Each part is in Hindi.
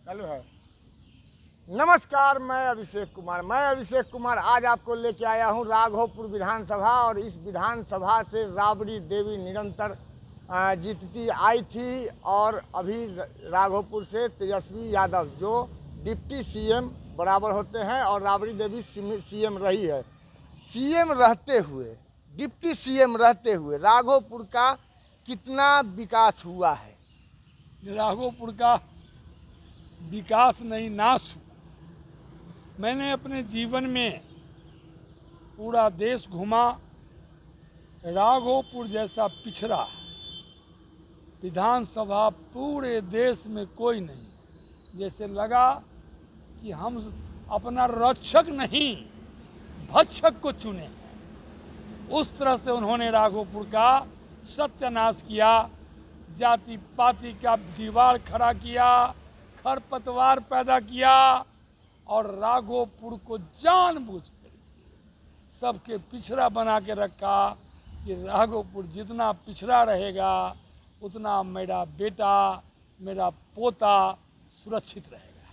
चालू है। नमस्कार, मैं अभिषेक कुमार आज आपको लेके आया हूँ राघोपुर विधानसभा। और इस विधानसभा से राबड़ी देवी निरंतर जीतती आई थी और अभी राघोपुर से तेजस्वी यादव जो डिप्टी सीएम बराबर होते हैं और राबड़ी देवी सीएम रही है। सीएम रहते हुए, डिप्टी सीएम रहते हुए राघोपुर का कितना विकास हुआ है? राघोपुर का विकास नहीं, नाश हुआ। मैंने अपने जीवन में पूरा देश घुमा, राघोपुर जैसा पिछड़ा विधानसभा पूरे देश में कोई नहीं। जैसे लगा कि हम अपना रक्षक नहीं भक्षक को चुने हैं। उस तरह से उन्होंने राघोपुर का सत्यानाश किया, जाति पाति का दीवार खड़ा किया, खरपतवार पैदा किया और राघोपुर को जानबूझकर सबके पिछड़ा बना के रखा कि राघोपुर जितना पिछड़ा रहेगा उतना मेरा बेटा, मेरा पोता सुरक्षित रहेगा।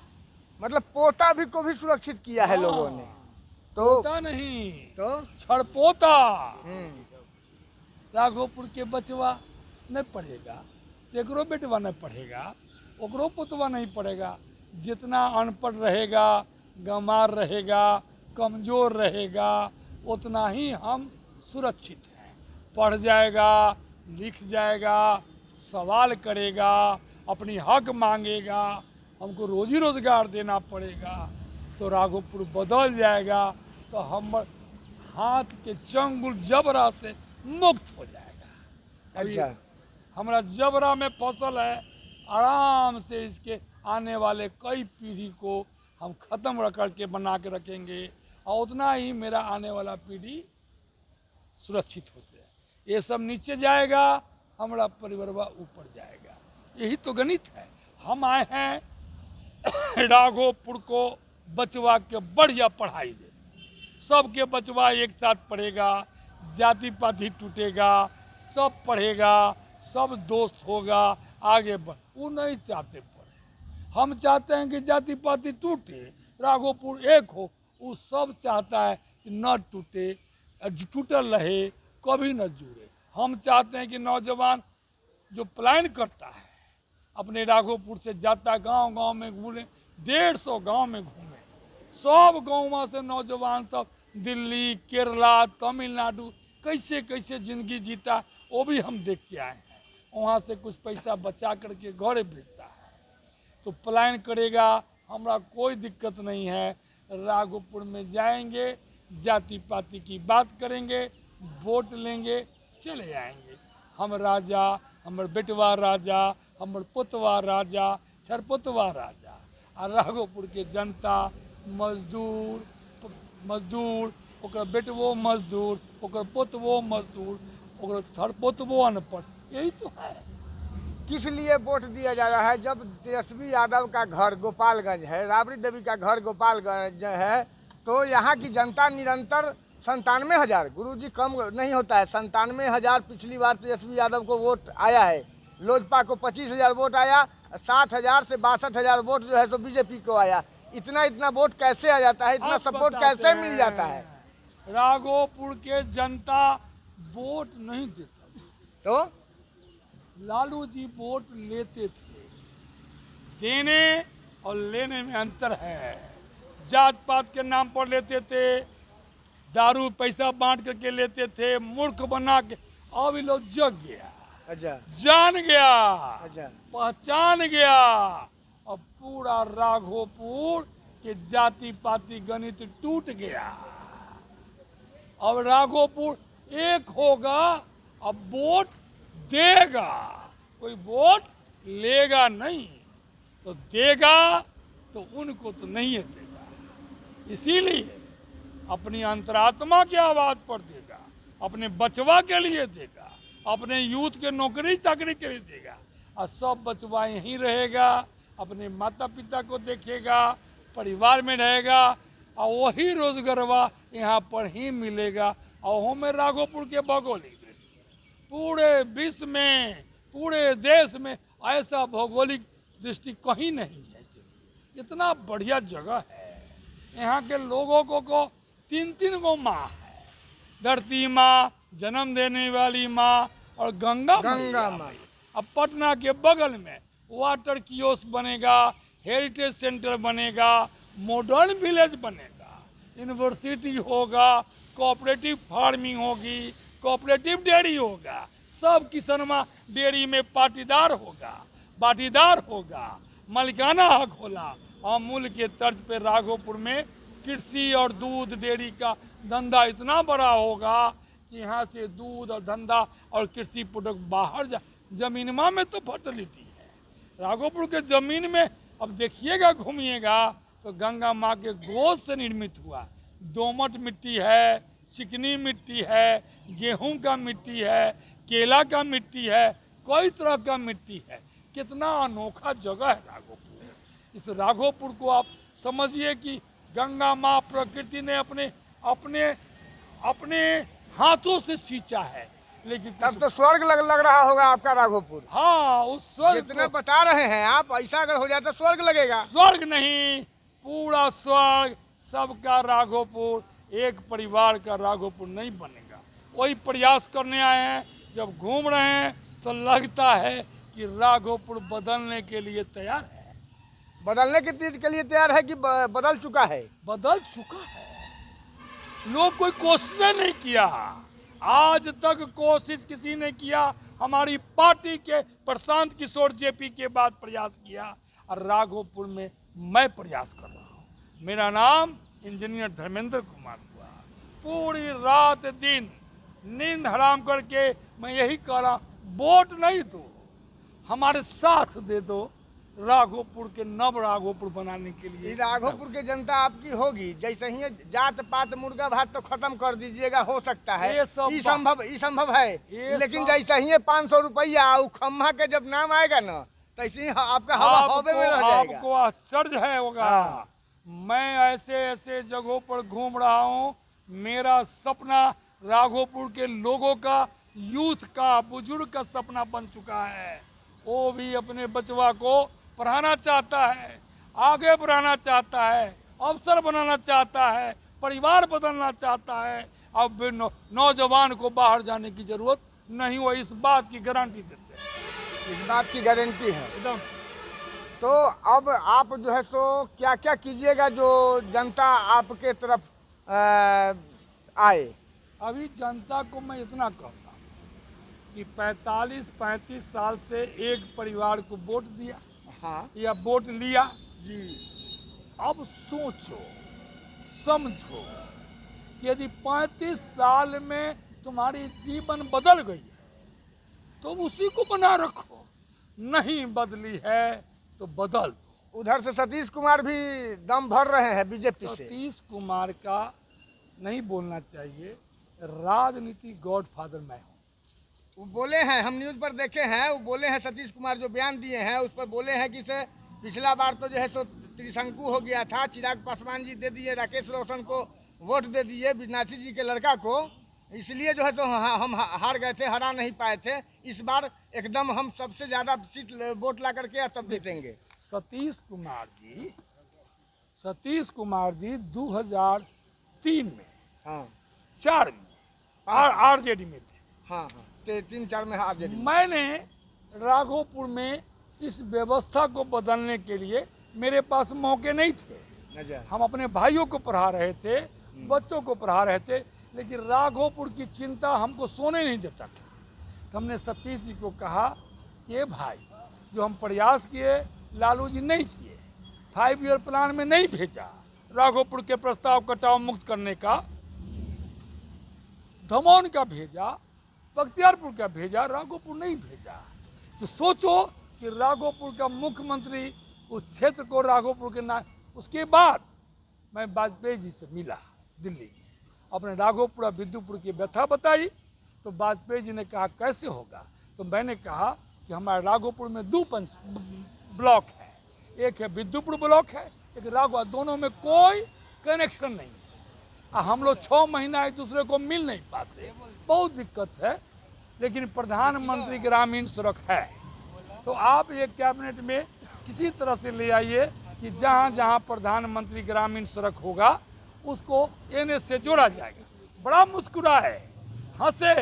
मतलब पोता भी को भी सुरक्षित किया है लोगों ने। तो पोता नहीं तो छड़पोता। राघोपुर के बचवा नहीं पढ़ेगा, एकरो बेटवा नहीं पढ़ेगा, ओकरो पुतवा नहीं पढ़ेगा। जितना अनपढ़ रहेगा, गंवार रहेगा, कमजोर रहेगा, उतना ही हम सुरक्षित हैं। पढ़ जाएगा, लिख जाएगा, सवाल करेगा, अपनी हक मांगेगा, हमको रोजी रोजगार देना पड़ेगा तो राघोपुर बदल जाएगा, तो हम हाथ के चंगुल जबरा से मुक्त हो जाएगा। अच्छा, हमारा जबरा में फसल है, आराम से इसके आने वाले कई पीढ़ी को हम खत्म करके बना के रखेंगे और उतना ही मेरा आने वाला पीढ़ी सुरक्षित होते हैं। ये सब नीचे जाएगा, हमारा परिवारवा ऊपर जाएगा। यही तो गणित है। हम आए हैं राघोपुर को बचवा के बढ़िया पढ़ाई दे, सबके बचवा एक साथ पढ़ेगा, जाति पाति टूटेगा, सब पढ़ेगा, सब दोस्त होगा, आगे बढ़। वो नहीं चाहते पढ़े, हम चाहते हैं कि जाति पाति टूटे, राघोपुर एक हो। वो सब चाहता है कि न टूटे, टूटल रहे, कभी न जुड़े। हम चाहते हैं कि नौजवान जो प्लान करता है अपने राघोपुर से जाता, गांव गांव में घूमे, 150 गांव में घूमे, सब गाँव से नौजवान सब दिल्ली, केरला, तमिलनाडु कैसे कैसे जिंदगी जीता वो भी हम देख के आए हैं। वहाँ से कुछ पैसा बचा करके घरे भेजता है। तो प्लान करेगा, हमरा कोई दिक्कत नहीं है। राघोपुर में जाएंगे, जाति पाति की बात करेंगे, वोट लेंगे, चले आएंगे। हम राजा, हमर बेटवा राजा, हमर पुतवा राजा, छरपुतवा राजा। और राघोपुर के जनता मजदूर, ओकर बेटवो मजदूर, ओकर पुतवो मजदूर, ओकर छरपुतवो अनपढ़। यही तो है। किस लिए वोट दिया जा रहा है? जब तेजस्वी यादव का घर गोपालगंज है, राबड़ी देवी का घर गोपालगंज है, तो यहाँ की जनता निरंतर 97,000, गुरुजी कम नहीं होता है, 97,000 पिछली बार तेजस्वी यादव को वोट आया है। लोजपा को 25,000 वोट आया, 60,000 से 62,000 वोट जो है सो बीजेपी को आया। इतना वोट कैसे आ जाता है? इतना सपोर्ट कैसे मिल जाता है? राघोपुर के जनता वोट नहीं देता। तो लालू जी वोट लेते थे, देने और लेने में अंतर है। जात पात के नाम पर लेते थे, दारू पैसा बांट करके लेते थे, मूर्ख बना के। अब ये लोग जग गया, अच्छा, जान गया, अच्छा, पहचान गया। अब पूरा राघोपुर के जाति पाति गणित टूट गया। अब राघोपुर एक होगा, अब वोट देगा, कोई वोट लेगा नहीं। तो देगा तो उनको तो नहीं देगा। इसीलिए अपनी अंतरात्मा की आवाज पर देगा, अपने बचवा के लिए देगा, अपने यूथ के नौकरी चाकरी के लिए देगा। और सब बचवा यहीं रहेगा, अपने माता पिता को देखेगा, परिवार में रहेगा और वही रोजगारवा यहाँ पर ही मिलेगा। और वो में राघोपुर के भौगोलिक दृष्टि पूरे विश्व में, पूरे देश में ऐसा भौगोलिक दृष्टि कहीं नहीं है। इतना बढ़िया जगह है। यहाँ के लोगों को तीन तीन गो माँ है, धरती माँ, जन्म देने वाली माँ और गंगा गंगा मैया। माँ। अब पटना के बगल में वाटर कियोस्क बनेगा, हेरिटेज सेंटर बनेगा, मॉडर्न विलेज बनेगा, यूनिवर्सिटी होगा, कोऑपरेटिव फार्मिंग होगी, कोऑपरेटिव डेयरी होगा, सब किसनमा डेयरी में बाटीदार होगा, मालिकाना हक होला। अमूल के तर्ज पे राघोपुर में कृषि और दूध डेयरी का धंधा इतना बड़ा होगा कि यहाँ से दूध और धंधा और कृषि प्रोडक्ट बाहर जमीनमा में तो फर्टिलिटी है। राघोपुर के जमीन में अब देखिएगा, घूमिएगा तो गंगा माँ के गोद से निर्मित हुआ। दोमट मिट्टी है, चिकनी मिट्टी है, गेहूं का मिट्टी है, केला का मिट्टी है, कई तरह का मिट्टी है। कितना अनोखा जगह है राघोपुर। इस राघोपुर को आप समझिए कि गंगा माँ प्रकृति ने अपने हाथों से सींचा है। लेकिन तब तो स्वर्ग लग रहा होगा आपका राघोपुर। हाँ, उस स्वर्ग जितना बता रहे हैं आप, ऐसा अगर हो जाए तो स्वर्ग लगेगा। स्वर्ग नहीं, पूरा स्वर्ग सबका राघोपुर, एक परिवार का राघोपुर नहीं बनेगा। वही प्रयास करने आए हैं। जब घूम रहे हैं तो लगता है कि राघोपुर बदलने के लिए तैयार है। बदलने की चीज के लिए तैयार है कि बदल चुका है? बदल चुका है। लोग कोई कोशिश नहीं किया, आज तक कोशिश किसी ने किया। हमारी पार्टी के प्रशांत किशोर जेपी के बाद प्रयास किया और राघोपुर में मैं प्रयास कर रहा हूँ। मेरा नाम इंजीनियर धर्मेंद्र कुमार हुआ। पूरी रात दिन नींद हराम करके मैं यही कह रहा हूँ, वोट नहीं दो, हमारे साथ दे दो राघोपुर के नव राघोपुर बनाने के लिए। ये राघोपुर की जनता आपकी होगी। जैसे ही जात पात मुर्गा भात तो खत्म कर दीजिएगा, हो सकता है ये संभव है। लेकिन जैसे ही 500 रुपया खम्मा के जब नाम आएगा ना, तैसे ही आपका हवा में रह जाएगा। आपको आश्चर्य है होगा। हाँ। मैं ऐसे जगहों पर घूम रहा हूँ। मेरा सपना राघोपुर के लोगों का, यूथ का, बुजुर्ग का सपना बन चुका है। वो भी अपने बचवा को पढ़ाना चाहता है, आगे बढ़ाना चाहता है, अवसर बनाना चाहता है, परिवार बदलना चाहता है। अब नौजवान को बाहर जाने की जरूरत नहीं, वो इस बात की गारंटी देते हैं। इस बात की गारंटी है एकदम। तो अब आप जो है सो क्या क्या कीजिएगा जो जनता आपके तरफ आए? अभी जनता को मैं इतना कहता हूँ कि 45-35 साल से एक परिवार को वोट दिया, हाँ या वोट लिया जी। अब सोचो समझो, यदि 35 साल में तुम्हारी जीवन बदल गई है तो उसी को बना रखो, नहीं बदली है तो बदल दो। उधर से सतीश कुमार भी दम भर रहे हैं बीजेपी से। सतीश कुमार का नहीं बोलना चाहिए, राजनीति गॉडफादर मैं हूँ। वो बोले हैं, हम न्यूज पर देखे हैं, वो बोले हैं सतीश कुमार जो बयान दिए हैं उस पर बोले हैं कि से पिछला बार तो जो है सो त्रिशंकु हो गया था, चिराग पासवान जी दे दिए, राकेश रोशन को वोट दे दिए, विनाशी जी के लड़का को, इसलिए जो है सो हम हार गए थे, हरा नहीं पाए थे। इस बार एकदम हम सबसे ज्यादा सीट वोट ला करके तब जीतेंगे। सतीश कुमार जी 2003 में, हाँ 4 में आरजेडी में थे। हाँ हाँ 3-4 में आरजेडी। मैंने राघोपुर में इस व्यवस्था को बदलने के लिए मेरे पास मौके नहीं थे। हम अपने भाइयों को पढ़ा रहे थे, बच्चों को पढ़ा रहे थे, लेकिन राघोपुर की चिंता हमको सोने नहीं देता था। तो हमने सतीश जी को कहा कि ये भाई, जो हम प्रयास किए लालू जी नहीं किए, 5 ईयर प्लान में नहीं भेजा, राघोपुर के प्रस्ताव कटाव मुक्त करने का, दमन का भेजा, बख्तियारपुर का भेजा, राघोपुर नहीं भेजा। तो सोचो कि राघोपुर का मुख्यमंत्री उस क्षेत्र को राघोपुर के नाम। उसके बाद मैं वाजपेयी जी से मिला दिल्ली, अपने राघोपुर और विद्युपुर की व्यथा बताई। तो वाजपेयी जी ने कहा कैसे होगा? तो मैंने कहा कि हमारे राघोपुर में 2 ब्लॉक है, एक है विद्युपुर ब्लॉक है, एक राघोपुर, दोनों में कोई कनेक्शन नहीं है। हम लोग 6 महीना एक दूसरे को मिल नहीं पाते, बहुत दिक्कत है। लेकिन प्रधानमंत्री ग्रामीण सड़क है, तो आप ये कैबिनेट में किसी तरह से ले आइए, कि जहाँ जहाँ प्रधानमंत्री ग्रामीण सड़क होगा उसको NH से जोड़ा जाएगा। बड़ा मुस्कुराए, हंसे,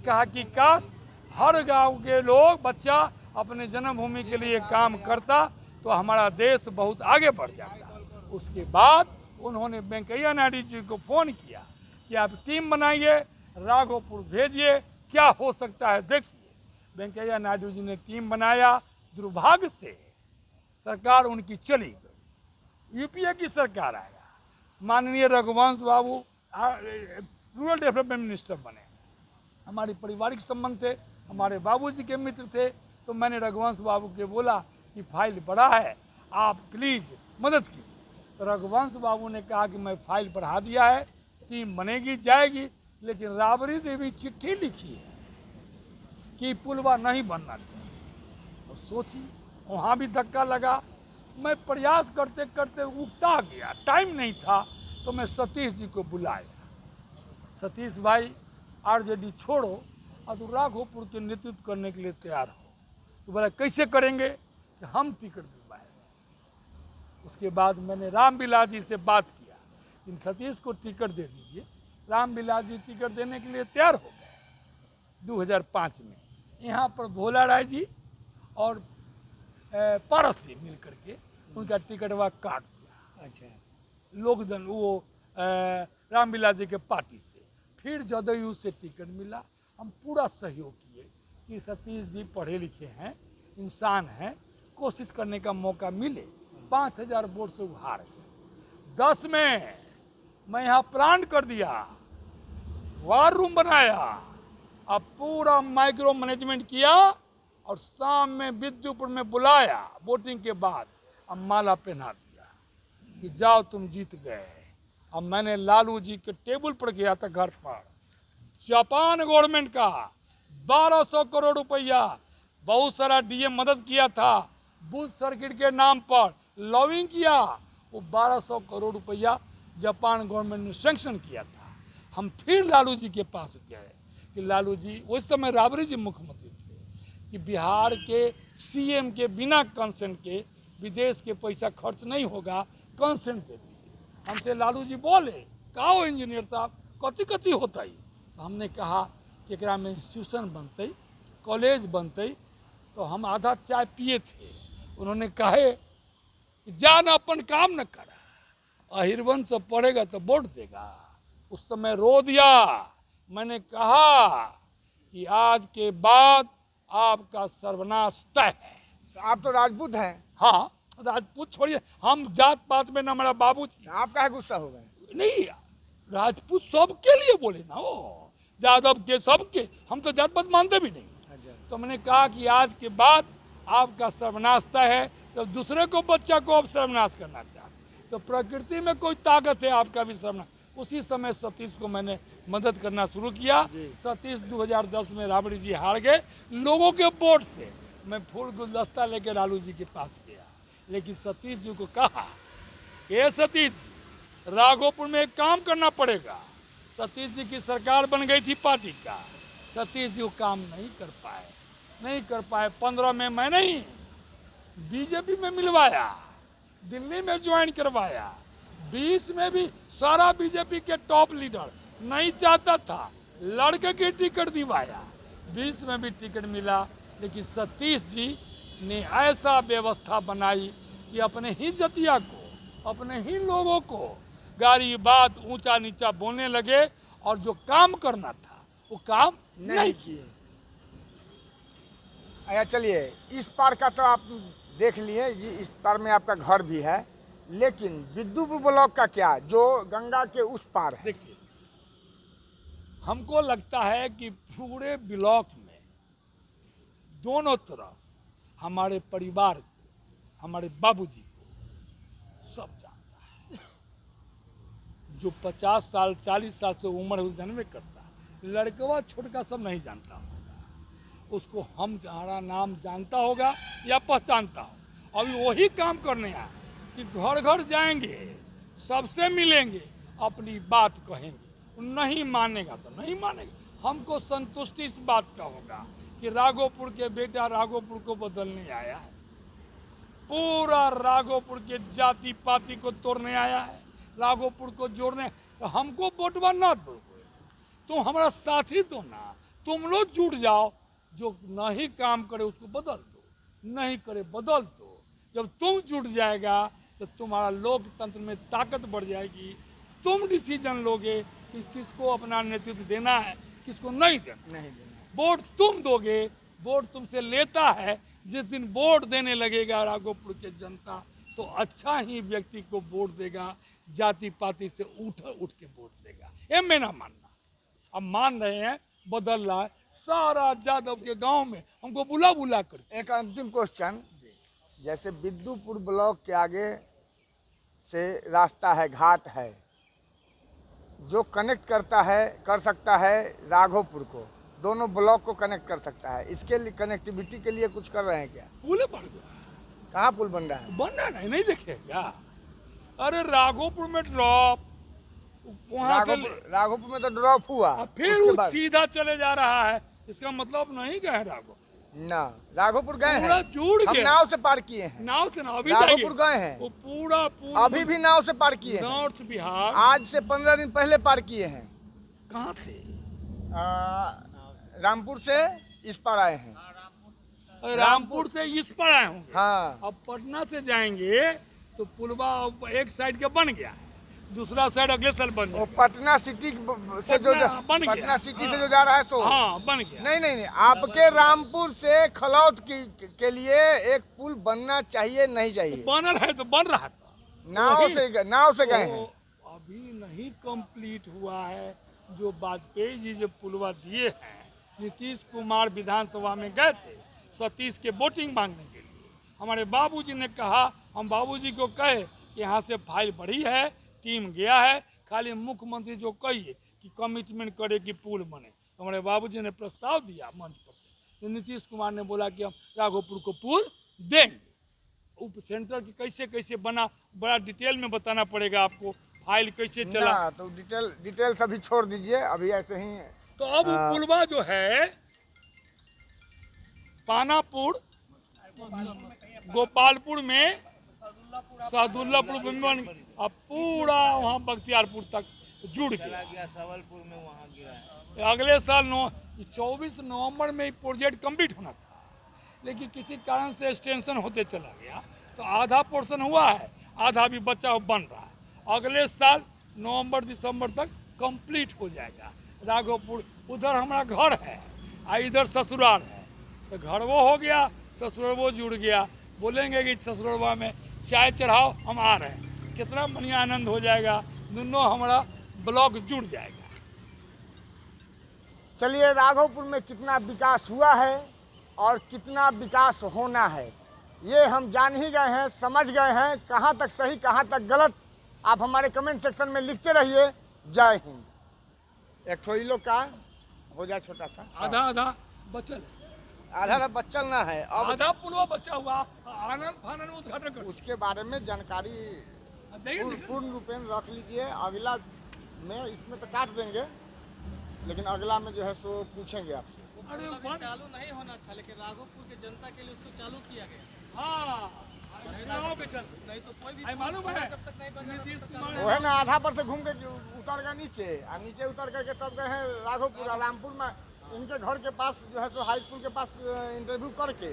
कहा कि काश हर गांव के लोग बच्चा अपने जन्मभूमि के लिए काम करता तो हमारा देश बहुत आगे बढ़ जाता। उसके बाद उन्होंने वेंकैया नायडू जी को फ़ोन किया कि आप टीम बनाइए, राघोपुर भेजिए, क्या हो सकता है देखिए। वेंकैया नायडू जी ने टीम बनाया। दुर्भाग्य से सरकार उनकी चली गई, UPA की सरकार आया। माननीय Raghuvansh Babu rural development minister बने। हमारे पारिवारिक संबंध थे, हमारे बाबूजी के मित्र थे, तो मैंने रघुवंश बाबू के बोला कि फाइल बड़ा है, आप प्लीज़ मदद कीजिए। तो रघुवंश बाबू ने कहा कि मैं फाइल बढ़ा दिया है, टीम बनेगी जाएगी, लेकिन राबड़ी देवी चिट्ठी लिखी है कि पुलवा नहीं बनना चाहिए। तो सोची, वहाँ भी धक्का लगा। मैं प्रयास करते करते उकता गया, टाइम नहीं था, तो मैं सतीश जी को बुलाया। सतीश भाई RJD छोड़ो और तो राघोपुर के नेतृत्व करने के लिए तैयार हो। तो बोला कैसे करेंगे? कि हम टिकट दिलवाए। उसके बाद मैंने रामविलास जी से बात किया कि सतीश को टिकट दे दीजिए। रामविलास जी टिकट देने के लिए तैयार हो गए। 2005 में यहाँ पर भोला राय जी और पारस जी मिल करके उनका टिकट वहाँ काट दिया। अच्छा, लोकदल वो रामविलास जी के पार्टी से। फिर जदयू से टिकट मिला। हम पूरा सहयोग किए कि सतीश जी पढ़े लिखे हैं, इंसान हैं, कोशिश करने का मौका मिले। 5000 वोट से वो हार गए। 10 में मैं यहाँ प्लान कर दिया, वार रूम बनाया, अब पूरा माइक्रो मैनेजमेंट किया और शाम में विद्युपुर में बुलाया वोटिंग के बाद, अब माला पहना दिया कि जाओ तुम जीत गए। अब मैंने लालू जी के टेबल पर गया था घर पर, जापान गवर्नमेंट का 1200 करोड़ रुपया, बहुत सारा DM मदद किया था, बूथ सर्किट के नाम पर लॉबिंग किया, वो 1200 करोड़ रुपया जापान गवर्नमेंट ने सैंक्शन किया था। हम फिर लालू जी के पास गए कि लालू जी, उस समय राबड़ी जी मुख्यमंत्री थे, कि बिहार के CM के बिना कंसेंट के विदेश के पैसा खर्च नहीं होगा, कंसेंट दे दीजिए। हमसे लालू जी बोले, कहा हो इंजीनियर साहब कथी कथी होता है? तो हमने कहा कि एकरा में इंस्टीट्यूशन बनते, कॉलेज बनते। तो हम आधा चाय पिए थे। उन्होंने कहे कि जा न अपन काम न कर, अहिरवन से पढ़ेगा तो वोट देगा। उस समय रो दिया। मैंने कहा कि आज के बाद आपका सर्वनाश तय है। तो आप तो राजपूत हैं, हाँ, राजपूत छोड़िए, हम जात पात में न, हमारा बाबूजी। आप काहे गुस्सा हो गए? नहीं, राजपूत सबके लिए बोले ना, वो यादव के सबके, हम तो जात पात मानते भी नहीं। अच्छा, तो मैंने कहा कि आज के बाद आपका सर्वनाश तय है। तो दूसरे को, बच्चा को अब सर्वनाश करना चाहते, तो प्रकृति में कोई ताकत है, आपका भी सर्वनाश। उसी समय सतीश को मैंने मदद करना शुरू किया। सतीश 2010 में राबड़ी जी हार गए लोगों के वोट से। मैं फूल गुलदस्ता लेकर लालू जी के पास गया, लेकिन सतीश जी को कहा, ये सतीश, राघोपुर में एक काम करना पड़ेगा। सतीश जी की सरकार बन गई थी पार्टी का, सतीश जी वो काम नहीं कर पाए। 15 में मैं नहीं, बीजेपी में मिलवाया, दिल्ली में ज्वाइन करवाया। 20 में भी सारा बीजेपी के टॉप लीडर नहीं चाहता था, लड़के की टिकट दिवाया। 20 में भी टिकट मिला, लेकिन सतीश जी ने ऐसा व्यवस्था बनाई कि अपने ही जतिया को, अपने ही लोगों को गाली बात ऊंचा नीचा बोलने लगे, और जो काम करना था वो काम नहीं किए। अच्छा चलिए, इस पार का तो आप देख लिए, ये इस पार में आपका घर भी है, लेकिन विद्युपुर ब्लॉक का क्या, जो गंगा के उस पार है? देखिए, हमको लगता है कि पूरे ब्लॉक में दोनों तरफ हमारे परिवार को, हमारे बाबूजी को सब जानता है। जो 50 साल 40 साल से उम्र है जन्मे करता है, लड़कवा छोटका सब नहीं जानता होगा, उसको हमारा नाम जानता होगा या पहचानता हो। अभी वही काम करने आए कि घर घर जाएंगे, सबसे मिलेंगे, अपनी बात कहेंगे। नहीं मानेगा तो नहीं मानेगा। हमको संतुष्टि इस बात का होगा कि राघोपुर के बेटा राघोपुर को बदलने आया है। पूरा राघोपुर के जाति पाति को तोड़ने आया है, राघोपुर को जोड़ने। तो हमको वोटवा ना दो, तुम हमारा साथी दो ना, तुम लोग जुट जाओ, जो नहीं काम करे उसको बदल दो, नहीं करे बदल दो। जब तुम जुट जाएगा तो तुम्हारा लोकतंत्र में ताकत बढ़ जाएगी, तुम डिसीजन लोगे कि किसको अपना नेतृत्व देना है, किसको नहीं देना। नहीं देना। वोट तुम दोगे, वोट तुमसे लेता है। जिस दिन वोट देने लगेगा राघोपुर के जनता, तो अच्छा ही व्यक्ति को वोट देगा, जाति पाति से उठ के वोट देगा। ये मेरा मानना। अब मान रहे हैं, बदल रहा है सारा यादव के गांव में, हमको बुला बुला कर। एक अंतिम क्वेश्चन, जैसे बिद्दुपुर ब्लॉक के आगे से रास्ता है, घाट है, जो कनेक्ट करता है, कर सकता है राघोपुर को, दोनों ब्लॉक को कनेक्ट कर सकता है, इसके लिए कनेक्टिविटी के लिए कुछ कर रहे हैं क्या? पुल बढ़ गया, कहाँ पुल बन रहा है? बन रहा नहीं देखे क्या? अरे राघोपुर में ड्रॉप, वहाँ से राघोपुर में तो ड्रॉप हुआ, फिर उसके वो बाद सीधा चले जा रहा है। इसका मतलब नहीं गए राघोपुर ना, राघोपुर गए पूरा हैं, जुड़ हम गया। नाव से पार किए हैं, नाव से ना अभी राघोपुर गए हैं, वो पूरा अभी भी नाव से पार किए हैं, नॉर्थ बिहार। आज से 15 दिन पहले पार किए हैं। कहाँ से? रामपुर से इस पार आए हैं। रामपुर से इस पर आए होंगे। हाँ, अब पटना से जाएंगे तो पुलवा एक साइड के बन गया है, दूसरा साइड अगले साल बन वो जाएगा। पटना सिटी से जो बन गया। पटना सिटी से जो जा रहा है सो हाँ बन गया। नहीं, आपके रामपुर से खलौत के लिए एक पुल बनना चाहिए, नहीं चाहिए? बनल है तो बन रहा था, नाव से गए हैं। तो अभी नहीं कंप्लीट हुआ है। जो वाजपेयी जी जो पुलवा दिए हैं, नीतीश कुमार विधानसभा में गए थे सतीश के वोटिंग मांगने के लिए। हमारे बाबूजी ने कहा, हम बाबूजी को कहे कि यहाँ से फाइल बढ़ी है, टीम गया है, खाली मुख्यमंत्री जो कहिए कि कमिटमेंट करे कि पुल बने। तो हमारे बाबूजी ने प्रस्ताव दिया मंच पर, तो नीतीश कुमार ने बोला कि हम राघोपुर को पुल देंगे। उप सेंटर की कैसे कैसे बना, बड़ा डिटेल में बताना पड़ेगा आपको, फाइल कैसे चला। ना, तो डिटेल्स अभी छोड़ दीजिए, अभी ऐसे ही। तो अब पुलवा जो है पानापुर गोपालपुर में, सादुल्लापुर में, अब पूरा वहाँ बख्तियारपुर तक जुड़ गया। सवलपुर में वहाँ गिरा है। अगले साल 24 नवंबर में प्रोजेक्ट कंप्लीट होना था, लेकिन किसी कारण से एक्सटेंशन होते चला गया, तो आधा पोर्शन हुआ है, आधा भी बचा बन रहा है। अगले साल नवंबर दिसंबर तक कंप्लीट हो जाएगा राघोपुर। उधर हमारा घर है और इधर ससुराल है, तो घर वो हो गया, ससुराल वो जुड़ गया। बोलेंगे कि ससुरवा में चाय चढ़ाओ, हम आ रहे हैं, कितना बढ़िया आनंद हो जाएगा, दोनों हमारा ब्लॉक जुड़ जाएगा। चलिए, राघोपुर में कितना विकास हुआ है और कितना विकास होना है, ये हम जान ही गए हैं, समझ गए हैं, कहाँ तक सही कहाँ तक गलत। आप हमारे कमेंट सेक्शन में लिखते रहिए। जय हिंद। एक ठोई लोग का हो जाए छोटा सा, आधा आधा बचल, आधा बच्चल ना है अब, आधा पुलवा बचा हुआ, आनंद फानंद उद्घाटन कर उसके बारे में जानकारी पूर्ण रूपेण रख लीजिए। अगला में इसमें तो काट देंगे, लेकिन अगला में जो है सो पूछेंगे आपसे। अरे चालू नहीं होना था, लेकिन राघोपुर की जनता के लिए उसको चालू किया गया। हाँ नहीं तो कोई भी मालूम है, जब तक नहीं बना नीतीश तब तक कुमार वो है ना, आधा पर से घूम के उतर गए नीचे, और नीचे उतर करके तब गए हैं राघोपुर। रामपुर में इनके घर के पास जो है सो हाई स्कूल के पास इंटरव्यू करके